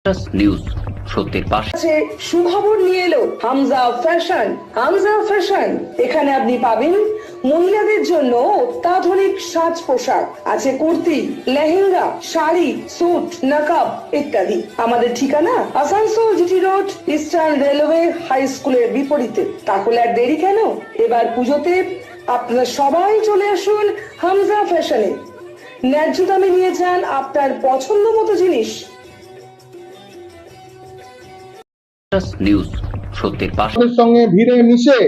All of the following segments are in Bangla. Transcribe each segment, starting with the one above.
নিউজ সত্যের পাশে। সুখবর নিয়ে এলো হামজা ফ্যাশন। হামজা ফ্যাশন, এখানে আপনি পাবেন মহিলাদের জন্য অত্যাধুনিক সাজ পোশাক, আছে কুর্তি, লেহেঙ্গা, শাড়ি, স্যুট, নকাব ইত্যাদি। আমাদের ঠিকানা Asansol GT road, Eastern Railway high স্কুলের বিপরীতে। তাহলে আর দেরি কেন, এবার পুজোতে আপনারা সবাই চলে আসুন হামজা ফ্যাশনে। ন্যায্য দামে নিয়ে যান আপনার পছন্দ মতো জিনিস। নিউজ সত্যের পাশে। সঙ্গে ভিড়ে মিশে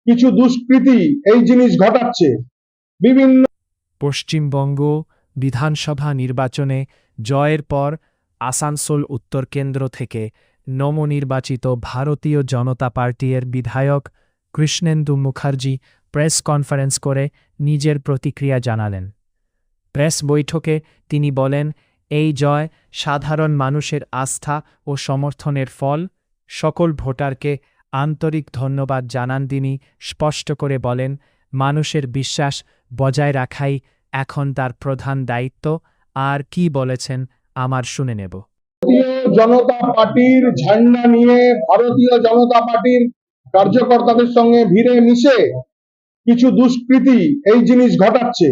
কিছু দুষ্কৃতী এই জিনিস ঘটাচ্ছে। বিভিন্ন পশ্চিমবঙ্গ বিধানসভা নির্বাচনে জয়ের পর আসানসোল উত্তর কেন্দ্র থেকে নবনির্বাচিত ভারতীয় জনতা পার্টির বিধায়ক কৃষ্ণেন্দু মুখার্জি প্রেস কনফারেন্স করে নিজের প্রতিক্রিয়া জানালেন। প্রেস বৈঠকে তিনি বলেন, এই জয় সাধারণ মানুষের আস্থা ও সমর্থনের ফল। সকল ভোটারকে আন্তরিক ধন্যবাদ জানান তিনি। স্পষ্ট করে বলেন, মানুষের বিশ্বাস বজায় রাখাই এখন তার প্রধান দায়িত্ব। আর কি বলেছেন আমার শুনে নেব। ভারতীয় জনতা পার্টির ঝান্ডা নিয়ে ভারতীয় জনতা পার্টির কার্যকর্তাদের সঙ্গে ভিড়ে মিশে কিছু দুষ্কৃতী এই জিনিস ঘটাচ্ছে।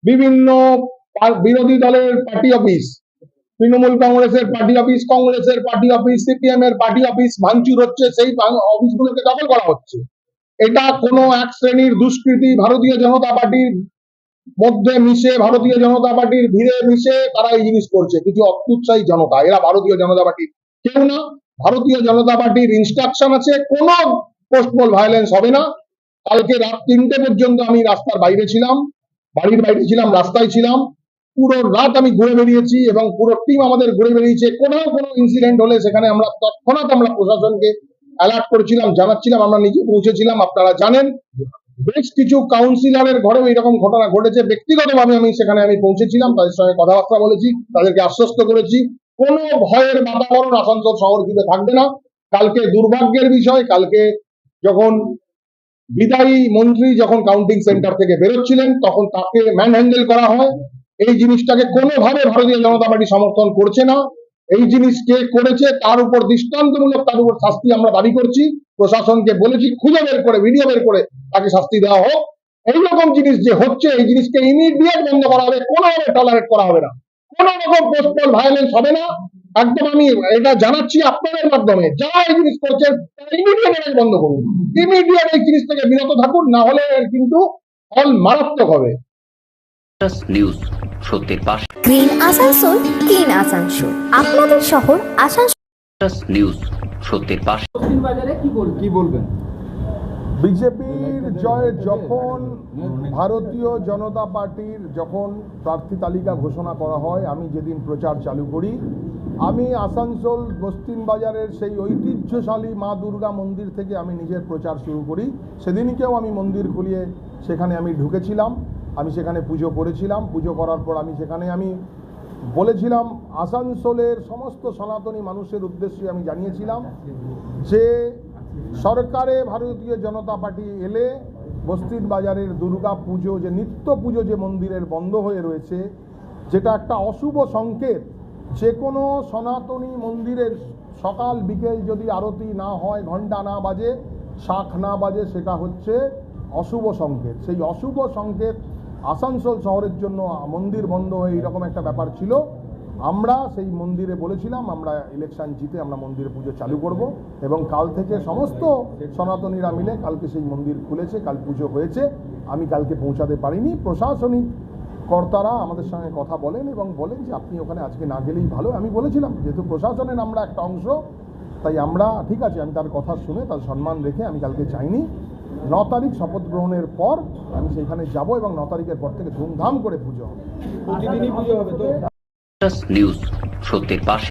বিভিন্ন বিরোধী দলের পার্টি অফিস, তৃণমূল কংগ্রেসের পার্টি অফিস, কংগ্রেসের পার্টি অফিস, সিপিএম এর পার্টি অফিস ভাঙচুর হচ্ছে, সেই অফিসগুলোকে দখল করা হচ্ছে। এটা কোনো এক শ্রেণীর দুষ্কৃতী ভারতীয় জনতা পার্টির মধ্যে মিশে, ভারতীয় জনতা পার্টির ভিড়ে মিশে তারা এই জিনিস করছে। কিছু অত্যুৎসাহী জনতা, এরা ভারতীয় জনতা পার্টির কেউ না। ভারতীয় জনতা পার্টির ইনস্ট্রাকশন আছে, কোনো পোস্টপোল ভায়োলেন্স হবে না। কালকে রাত 3টে পর্যন্ত আমি রাস্তার বাইরে ছিলাম, বাড়ির বাইরে ছিলাম, রাস্তায় ছিলাম। পুরো রাত আমি ঘুরে বেরিয়েছি এবং পুরো টিম আমাদের ঘুরে বেরিয়েছে। কোনো ইনসিডেন্ট হলে সেখানে আমরা তৎক্ষণাৎ আমরা প্রশাসনকে অ্যালার্ট করেছিলাম, জানাচ্ছিলাম, আমরা নিজে পৌঁছেছিলাম। আপনারা জানেন বেশ কিছু কাউন্সিলরের ঘরেও এরকম ঘটনা ঘটেছে। ব্যক্তিগতভাবে আমি সেখানে পৌঁছেছিলাম, তাদের সঙ্গে কথাবার্তা বলেছি, তাদেরকে আশ্বস্ত করেছি কোনো ভয়ের বাতাবরণ আসানসোল শহর জুড়ে থাকবে না। কালকে দুর্ভাগ্যের বিষয়, কালকে যখন বিদায়ী মন্ত্রী যখন কাউন্টিং সেন্টার থেকে বেরোচ্ছিলেন তখন তাকে ম্যানহ্যান্ডেল করা হয়। এই জিনিসটাকে কোনোভাবে ভারতীয় জনতা পার্টি সমর্থন করছে না। এই জিনিস কে করেছে তার উপর দৃষ্টান্তমূলক তার উপর শাস্তি আমরা দাবি করছি। প্রশাসনকে বলেছি খুঁজে বের করে, ভিডিও বের করে তাকে শাস্তি দেওয়া হোক। এইরকম জিনিস যে হচ্ছে এই জিনিসকে ইমিডিয়েট বন্ধ করা হবে, কোনোভাবে টলারেট করা হবে না। কোন রকম পোস্টপোল ভায়োলেন্স হবে না। একদম আমি এটা জানাচ্ছি আপনাদের মাধ্যমে, যারা এই জিনিস করছেন তারা ইমিডিয়েট বন্ধ করুন, ইমিডিয়েট এই জিনিস থেকে বিরত থাকুন, না হলে কিন্তু ফল মারাত্মক হবে। নিউজ সত্যের পাশে। গ্রিন আসানসোল, ক্লিন আসানসোল, আপনাদের শহর আসানসোল। নিউজ সত্যের পাশে। কি বলবেন? বিজেপির জয় যখন ভারতীয় জনতা পার্টির যখন প্রার্থী তালিকা ঘোষণা করা হয়, আমি যেদিন প্রচার চালু করি, আমি আসানসোল বস্তিন বাজারের সেই ঐতিহ্যশালী মা দুর্গা মন্দির থেকে আমি নিজের প্রচার শুরু করি। সেদিনকেও আমি মন্দির খুলিয়ে সেখানে আমি ঢুকেছিলাম, আমি সেখানে পুজো করেছিলাম। পুজো করার পর আমি সেখানে বলেছিলাম, আসানসোলের সমস্ত সনাতনী মানুষের উদ্দেশ্যে আমি জানিয়েছিলাম যে সরকারে ভারতীয় জনতা পার্টি এলে বস্তির বাজারের দুর্গা পুজো, যে নিত্য পুজো যে মন্দিরের বন্ধ হয়ে রয়েছে, যেটা একটা অশুভ সংকেত। যে কোনো সনাতনী মন্দিরের সকাল বিকেল যদি আরতি না হয়, ঘণ্টা না বাজে, শাঁখ না বাজে, সেটা হচ্ছে অশুভ সংকেত। সেই অশুভ সংকেত আসানসোল শহরের জন্য মন্দির বন্ধ হয়ে এইরকম একটা ব্যাপার ছিল। আমরা সেই মন্দিরে বলেছিলাম আমরা ইলেকশন জিতে আমরা মন্দিরে পুজো চালু করব, এবং কাল থেকে সমস্ত সনাতনীরা মিলে কালকে সেই মন্দির খুলেছে, কাল পুজো হয়েছে। আমি কালকে পৌঁছাতে পারিনি। প্রশাসনিক কর্তারা আমাদের সঙ্গে কথা বলেন এবং বলেন যে আপনি ওখানে আজকে না গেলেই ভালো। আমি বলেছিলাম যেহেতু প্রশাসনের আমরা একটা অংশ, তাই আমরা ঠিক আছে, আমি তার কথা শুনে তার সম্মান রেখে আমি কালকে যাইনি। 9 তারিখ শপথ গ্রহণের পর আমি সেখানে যাব এবং 9 তারিখের পর থেকে ধুমধাম করে পুজো হবে। প্রতিদিনই পুজো হবে তো। নিউজ সত্যের পাশে।